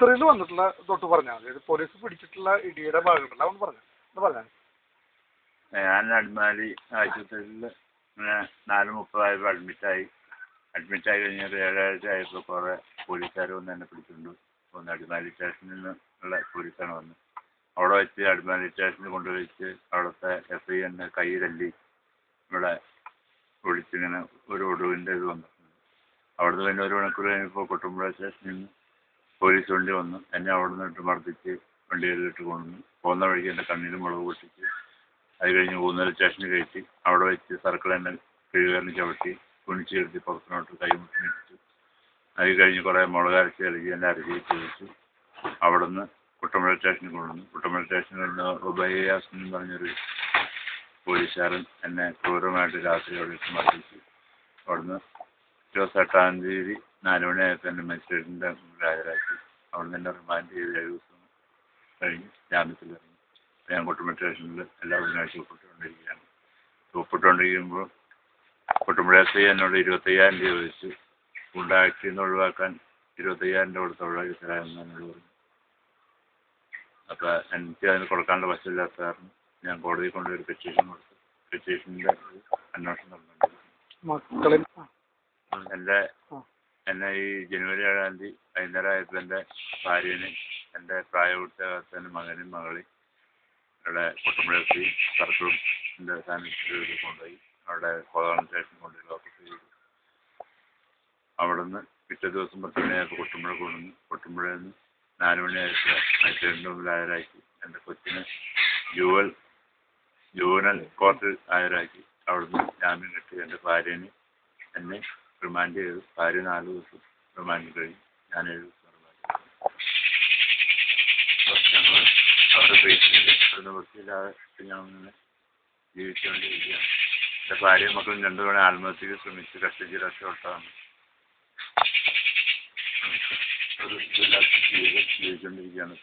ഹിസ്റ്ററിയിൽ വന്നിട്ടുള്ള തൊട്ട് പറഞ്ഞാൽ മതി. പോലീസ് പിടിച്ചിട്ടുള്ള ഇടിയുടെ ഭാഗമുണ്ടല്ലോ അതൊന്ന് പറഞ്ഞു എന്ന് പറഞ്ഞാൽ. ഞാൻ അടിമാലി ആശുപത്രിയിൽ 4:30 അഡ്മിറ്റായി കഴിഞ്ഞൊരു 7 ആയപ്പോൾ കുറേ പോലീസുകാർ വന്ന് എന്നെ പിടിച്ചുകൊണ്ട് വന്ന് അടിമാലി സ്റ്റേഷനിൽ നിന്നുള്ള പോലീസാണ് വന്നത്. അവിടെ വെച്ച് അടിമാലി സ്റ്റേഷനിൽ കൊണ്ടുവച്ച് അവിടുത്തെ SI എന്നെ കൈ തല്ലി ഇവിടെ വിളിച്ചിങ്ങനെ ഒരു ഒടുവിൻ്റെ ഇത് വന്നിട്ടുണ്ട്. അവിടുന്ന് പിന്നെ 1 മണിക്കൂർ കഴിഞ്ഞപ്പോൾ കുട്ടമ്പുഴ സ്റ്റേഷനിൽ നിന്ന് പോലീസ് വണ്ടി വന്നു. എന്നെ അവിടെ നിന്നിട്ട് മർദ്ദിച്ച് വണ്ടിയിലിട്ട് കൊണ്ടുവന്നു. പോകുന്ന വഴിക്ക് എൻ്റെ കണ്ണിൽ മുളക് പൊട്ടിച്ച് അത് കഴിഞ്ഞ് ഊന്നൽ സ്റ്റേഷനിൽ കയറ്റി അവിടെ വെച്ച് സർക്കിൾ എന്നെ കിഴുകാരന് ചവിട്ടി കുണിച്ച് കയറ്റി പുറത്തിനോട്ട് കൈമുട്ടിനിട്ടു. അത് കഴിഞ്ഞ് കുറേ മുളക് അരച്ച് കലക്കി എൻ്റെ അരച്ചിട്ട് വെച്ചു. അവിടെ നിന്ന് കുട്ടമ്പുഴ സ്റ്റേഷനിൽ കൊണ്ടുവന്നു. കുട്ടമ്പുഴ സ്റ്റേഷനിൽ നിന്ന് ഉബയ്യാസ് എന്ന് പറഞ്ഞൊരു പോലീസുകാരൻ എന്നെ ക്രൂരമായിട്ട് രാത്രി അവിടെ ഇട്ട് മർദ്ദിച്ചു. അവിടുന്ന് 28-ാം തീയതി 4 മണിയായപ്പോൾ എൻ്റെ മജിസ്ട്രേറ്റിൻ്റെ മുമ്പിൽ ഹാജരാക്കി. അവിടുന്ന് എന്നെ റിമാൻഡ് ചെയ്ത് 7 ദിവസം കഴിഞ്ഞ് ജാമ്യത്തിലിറങ്ങി. ഞാൻ കുട്ടമ്പുഴ സ്റ്റേഷനിൽ എല്ലാ ബുധനാഴ്ച ഒപ്പിട്ടുകൊണ്ടിരിക്കുമ്പോൾ കുട്ടമ്പുഴ SI എന്നോട് 25,000 രൂപ ചോദിച്ചു. ഗുണ്ടാക്സിയിൽ നിന്ന് ഒഴിവാക്കാൻ 25,000 രൂപ കൊടുത്ത് ഒഴിവാക്കി തരാമെന്ന് എന്നോട് പറഞ്ഞു. അപ്പോൾ എനിക്ക് അതിന് കൊടുക്കാനുള്ള വശമില്ലാത്ത കാരണം ഞാൻ കോടതിയിൽ കൊണ്ടുപോയി പെറ്റീഷൻ കൊടുത്തു. പെറ്റീഷൻ്റെ അന്വേഷണം നടന്നുകൊണ്ടിരിക്കുന്നു. എന്നെ ഈ ജനുവരി 7-ാം തീയതി വൈകുന്നേരം ആയപ്പോൾ എൻ്റെ ഭാര്യനെ എൻ്റെ പ്രായപൂർത്തിയാകാത്ത എൻ്റെ മകനും മകളെയും ഇവിടെ കുട്ടമ്പുഴ SI സർക്കിളിൻ്റെ സാന്നിധ്യത്തിൽ കൊണ്ടുപോയി അവിടെ കോതമംഗലം സ്റ്റേഷനിൽ കൊണ്ടുപോയി ലോക്കപ്പ് ചെയ്തു. അവിടെ നിന്ന് പിറ്റേ ദിവസം 10 മണിയായപ്പോൾ കുട്ടമ്പുഴ കൊണ്ടുവന്നു. കുട്ടമ്പുഴയിൽ നിന്ന് 4 മണിയായപ്പോൾ മജിസ്ട്രേറ്റിൻ്റെ മുമ്പിൽ ഹാജരാക്കി. എൻ്റെ കൊച്ചിനെ ജുവനൽ കോർട്ടിൽ ഹാജരാക്കി. അവിടുന്ന് ജാമ്യം കിട്ടി. എൻ്റെ ഭാര്യനെ എന്നെ റിമാൻഡ് ചെയ്തു. ഭാര്യ 4 ദിവസം റിമാൻഡ് കഴിഞ്ഞു. ഞാൻ 7 ദിവസം റിമാൻഡ്. അവിടെ പേഷ്യൻ്റ് നിവൃത്തിയില്ലാതെ ഞങ്ങളിങ്ങനെ ജീവിച്ചുകൊണ്ടിരിക്കുകയാണ്. എൻ്റെ ഭാര്യയും മക്കളും 2 തവണ ആത്മഹത്യക്ക് ശ്രമിച്ച് കഷ്ടിച്ച് രക്ഷപ്പെട്ടതാണ്. ഒരു ജീവിച്ചുകൊണ്ടിരിക്കുകയാണ്.